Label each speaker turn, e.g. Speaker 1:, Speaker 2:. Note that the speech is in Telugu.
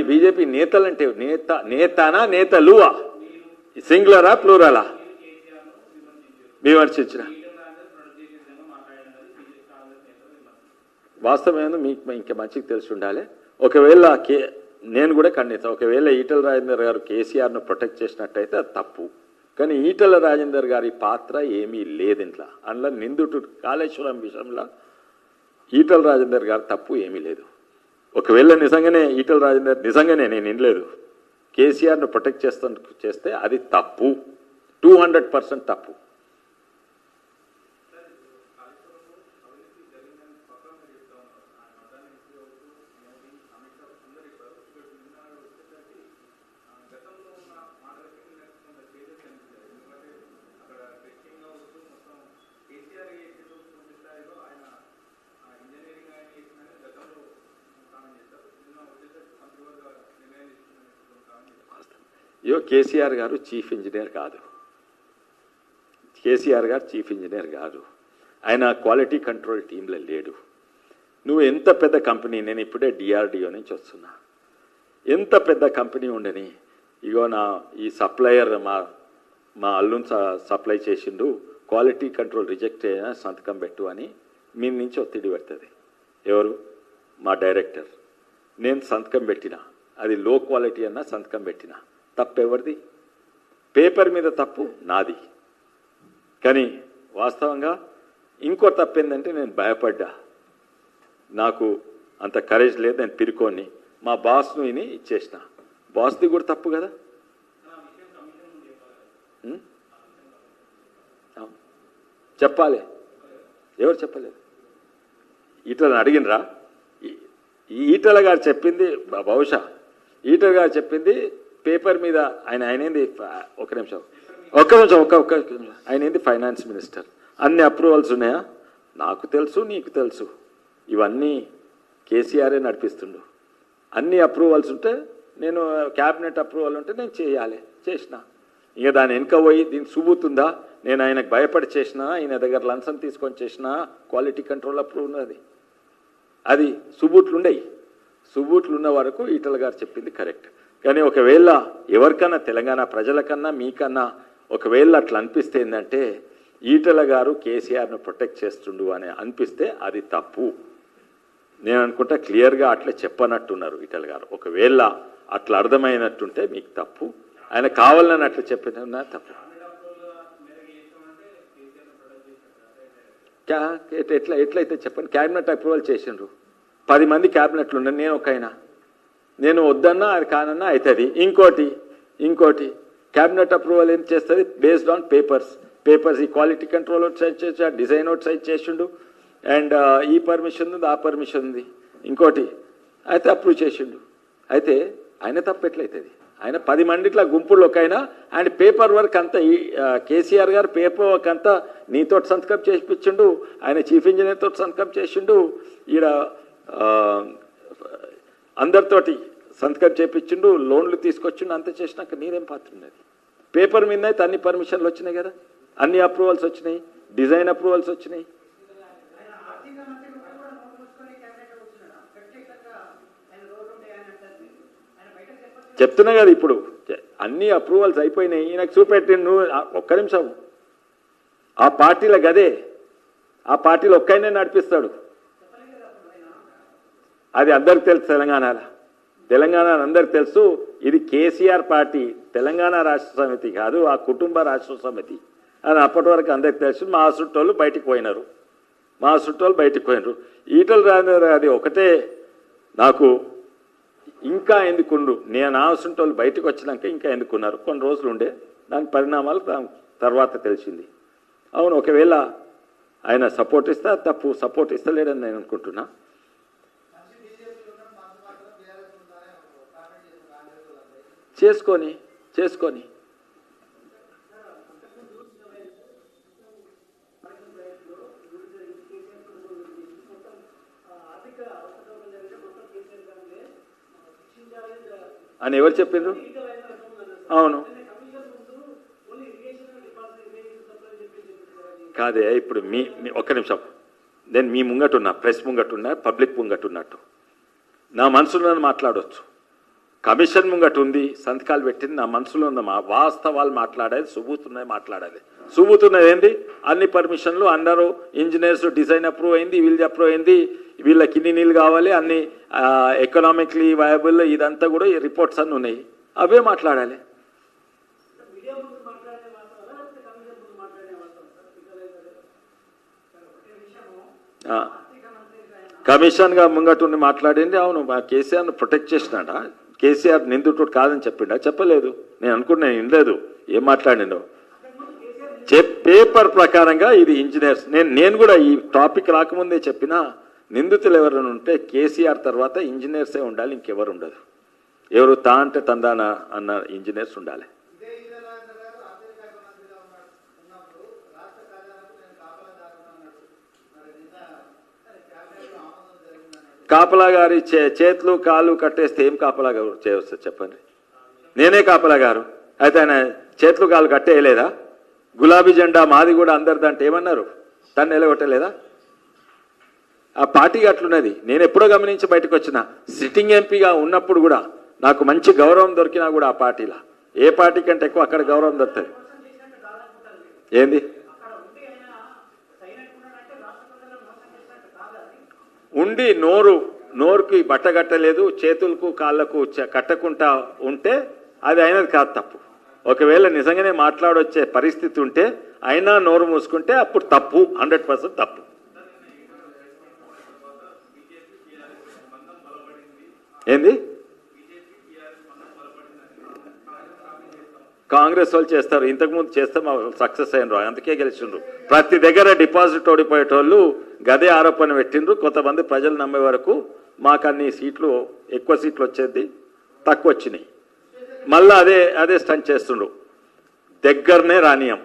Speaker 1: బీజేపీ నేతలంటే నేతనా నేతలువా సింగులరా ప్లూరలా విమర్శించిన వాస్తవమేమో మీకు ఇంకా మంచిగా తెలిసి ఉండాలి. ఒకవేళ నేను కూడా ఖండిస్తాను. ఒకవేళ ఈటల రాజేందర్ గారు కేసీఆర్ను ప్రొటెక్ట్ చేసినట్టయితే అది తప్పు. కానీ ఈటల రాజేందర్ గారి పాత్ర ఏమీ లేదు ఇంట్లో. అందులో నిందుడు కాళేశ్వరం విషయంలో ఈటల రాజేందర్ గారు తప్పు ఏమీ లేదు. ఒకవేళ నిజంగానే ఈటల రాజేందర్ నిజంగానే నేను వినలేదు కేసీఆర్ను ప్రొటెక్ట్ చేస్తే అది తప్పు, 200% తప్పు. కేసీఆర్ గారు చీఫ్ ఇంజనీర్ కాదు. కేసీఆర్ గారు చీఫ్ ఇంజనీర్ కాదు. ఆయన క్వాలిటీ కంట్రోల్ టీంలో లేడు. నువ్వు ఎంత పెద్ద కంపెనీ, నేను ఇప్పుడే డిఆర్డిఓ నుంచి వస్తున్నా, ఎంత పెద్ద కంపెనీ ఉండని ఇగో ఈ సప్లయర్ మా అల్లుని సప్లై చేసిండు, క్వాలిటీ కంట్రోల్ రిజెక్ట్ అయినా సంతకం పెట్టు అని మీ నుంచి ఒత్తిడి పెడుతుంది. ఎవరు? మా డైరెక్టర్. నేను సంతకం పెట్టిన, అది లో క్వాలిటీ అన్నా సంతకం పెట్టిన. తప్పు ఎవరిది? పేపర్ మీద తప్పు నాది. కానీ వాస్తవంగా ఇంకో తప్పు ఏంటంటే నేను భయపడ్డా, నాకు అంత కరేజ్ లేదు, నేను పిరుకోని మా బాస్ను విని ఇచ్చేసిన. బాస్ది కూడా తప్పు కదా. చెప్పాలి. ఎవరు చెప్పలేదు? ఈటలను అడిగినరా? ఈటల గారు చెప్పింది, బహుశా ఈటల గారు చెప్పింది పేపర్ మీద. ఆయన ఏంది, ఒక్క నిమిషం ఆయన ఏంది ఫైనాన్స్ మినిస్టర్. అన్ని అప్రూవల్స్ ఉన్నాయా? నాకు తెలుసు, నీకు తెలుసు. ఇవన్నీ కేసీఆరే నడిపిస్తుండు. అన్ని అప్రూవల్స్ ఉంటే నేను క్యాబినెట్ అప్రూవల్ ఉంటే నేను చేసిన. ఇక దాని వెనుక పోయి దీనికి సుబూతుందా, నేను ఆయనకు భయపడి చేసిన, ఆయన దగ్గర లంచం తీసుకొని చేసిన, క్వాలిటీ కంట్రోల్ అప్రూవ్ ఉన్నది, అది సుబూట్లుండయి. సుబూట్లున్న వరకు ఈటల గారు చెప్పింది కరెక్ట్. కానీ ఒకవేళ ఎవరికన్నా, తెలంగాణ ప్రజలకన్నా మీకన్నా ఒకవేళ అట్లా అనిపిస్తే ఏంటంటే ఈటల గారు కేసీఆర్ను ప్రొటెక్ట్ చేస్తుండు అని అనిపిస్తే అది తప్పు. నేను అనుకుంటా క్లియర్గా అట్లా చెప్పనట్టున్నారు ఈటల గారు. ఒకవేళ అట్లా అర్థమైనట్టుంటే మీకు తప్పు, ఆయన కావాలని అట్లా చెప్పిన తప్పు. ఎట్లయితే చెప్పండి. క్యాబినెట్ అప్రూవల్ చేసిండ్రు, 10 మంది క్యాబినెట్లు ఉన్నాయి, నేను ఒక ఆయన. నేను వద్దన్నా అది కానన్నా అవుతుంది. ఇంకోటి క్యాబినెట్ అప్రూవల్ ఏం చేస్తుంది? బేస్డ్ ఆన్ పేపర్స్ ఈ క్వాలిటీ కంట్రోల్ అవుట్ సైడ్ చేసి, డిజైన్ అవుట్ సైడ్ చేసిండు, అండ్ ఈ పర్మిషన్ ఉంది, ఆ పర్మిషన్ ఉంది, ఇంకోటి అయితే అప్రూవ్ చేసిండు. అయితే ఆయన తప్పు ఎట్లయితుంది? ఆయన 10 మందిట్లా గుంపుల్లో ఒక ఆయన, ఆయన పేపర్ వర్క్ అంతా కేసీఆర్ గారు పేపర్ వర్క్ అంతా నీతో సంతకం చేయించిండు, ఆయన చీఫ్ ఇంజనీర్ తోటి సంతకం చేసిండు, ఈడ అందరితోటి సంతకం చేయించిండు, లోన్లు తీసుకొచ్చిండు, అంత చేసినాక నీరేం పాత్ర ఉన్నది? పేపర్ మీద అయితే అన్ని పర్మిషన్లు వచ్చినాయి కదా, అన్ని అప్రూవల్స్ వచ్చినాయి, డిజైన్ అప్రూవల్స్ వచ్చినాయి. చెప్తున్నా కదా, ఇప్పుడు అన్ని అప్రూవల్స్ అయిపోయినాయి. నాకు చూపెట్టి నువ్వు ఒక్క నిమిషం, ఆ పార్టీల గదే, ఆ పార్టీలో ఒక్కైనా నడిపిస్తాడు. అది అందరికి తెలుసు. తెలంగాణ అందరికి తెలుసు. ఇది కేసీఆర్ పార్టీ, తెలంగాణ రాష్ట్ర సమితి కాదు, ఆ కుటుంబ రాష్ట్ర సమితి అని అప్పటి వరకు అందరికి తెలుసు. మా చుట్టోళ్ళు బయటికి పోయినారు. ఈటల రాజేందర్ అది ఒకటే నాకు ఇంకా ఎందుకుండు, నేను ఆసుంటోళ్ళు బయటకు వచ్చినాక ఇంకా ఎందుకున్నారు, కొన్ని రోజులు ఉండే, దాని పరిణామాలు తర్వాత తెలిసింది. అవును, ఒకవేళ ఆయన సపోర్ట్ ఇస్తా తప్పు, సపోర్ట్ ఇస్తలేడని నేను అనుకుంటున్నా. చేసుకొని అని ఎవరు చెప్పిండ్రు? అవును కాదే, ఇప్పుడు ఒక్క నిమిషం, నేను మీ ముంగటున్నా, ప్రెస్ ముంగటున్నా, పబ్లిక్ ముంగటున్నట్టు నా మనసులో మాట్లాడవచ్చు. కమిషన్ ముంగట ఉంది, సంతకాలు పెట్టింది, నా మనసులో ఉన్న వాస్తవాలు మాట్లాడేది, సుబూతున్నాయి మాట్లాడాలి. సుబూతున్నది ఏంది? అన్ని పర్మిషన్లు అందరూ ఇంజనీర్స్ డిజైన్ అప్రూవ్ అయింది, వీళ్ళది అప్రూవ్ అయింది, వీళ్ళకి ఇన్ని నీళ్ళు కావాలి, అన్ని ఎకనామిక్లీ వయబుల్, ఇదంతా కూడా రిపోర్ట్స్ అన్నీ ఉన్నాయి, అవే మాట్లాడాలి. కమిషన్గా ముంగటుండి మాట్లాడింది. అవును, మా కేసీఆర్ను ప్రొటెక్ట్ చేసినాడా? కేసీఆర్ నిందితుడు కాదని చెప్పిండా? చెప్పలేదు. నేను అనుకున్నా, నేను వినలేదు ఏం మాట్లాడిండో. పేపర్ ప్రకారంగా ఇది ఇంజనీర్స్. నేను కూడా ఈ టాపిక్ రాకముందే చెప్పినా, నిందితులు ఎవరైనా ఉంటే కేసీఆర్ తర్వాత ఇంజనీర్సే ఉండాలి, ఇంకెవరు ఉండదు. ఎవరు తా అంటే తందానా అన్న ఇంజనీర్స్ ఉండాలి. కాపలా గారి చేతులు కాళ్ళు కట్టేస్తే ఏం కాపలా గారు చేయవచ్చు చెప్పండి? నేనే కాపలా గారు అయితే ఆయన చేతులు కాళ్ళు కట్టేయలేదా? గులాబీ జెండా మాది కూడా అందరిదంటే ఏమన్నారు? తను నిలబెట్టలేదా? ఆ పార్టీ అట్లున్నది. నేను ఎప్పుడో గమనించి బయటకు వచ్చిన, సిట్టింగ్ ఎంపీగా ఉన్నప్పుడు కూడా నాకు మంచి గౌరవం దొరికినా కూడా ఆ పార్టీలో, ఏ పార్టీ కంటే ఎక్కువ అక్కడ గౌరవం దొరుకుతుంది. ఏంది ఉండి నోరుకి బట్ట కట్టలేదు, చేతులకు కాళ్ళకు కట్టకుండా ఉంటే అది అయినది కాదు, తప్పు. ఒకవేళ నిజంగానే మాట్లాడొచ్చే పరిస్థితి ఉంటే అయినా నోరు మూసుకుంటే అప్పుడు తప్పు, 100% తప్పు. ఏంది? కాంగ్రెస్ వాళ్ళు చేస్తారు, ఇంతకుముందు చేస్తే సక్సెస్ అయినరు, అందుకే గెలిచిండ్రు. ప్రతి దగ్గర డిపాజిట్ ఓడిపోయేటోళ్ళు గదే ఆరోపణ పెట్టిండ్రు. కొంతమంది ప్రజలు నమ్మే వరకు మాకు అన్ని సీట్లు, ఎక్కువ సీట్లు వచ్చేది, తక్కువ వచ్చినాయి. మళ్ళీ అదే స్టంట్ చేస్తుండ్రు. దగ్గరనే రానియం.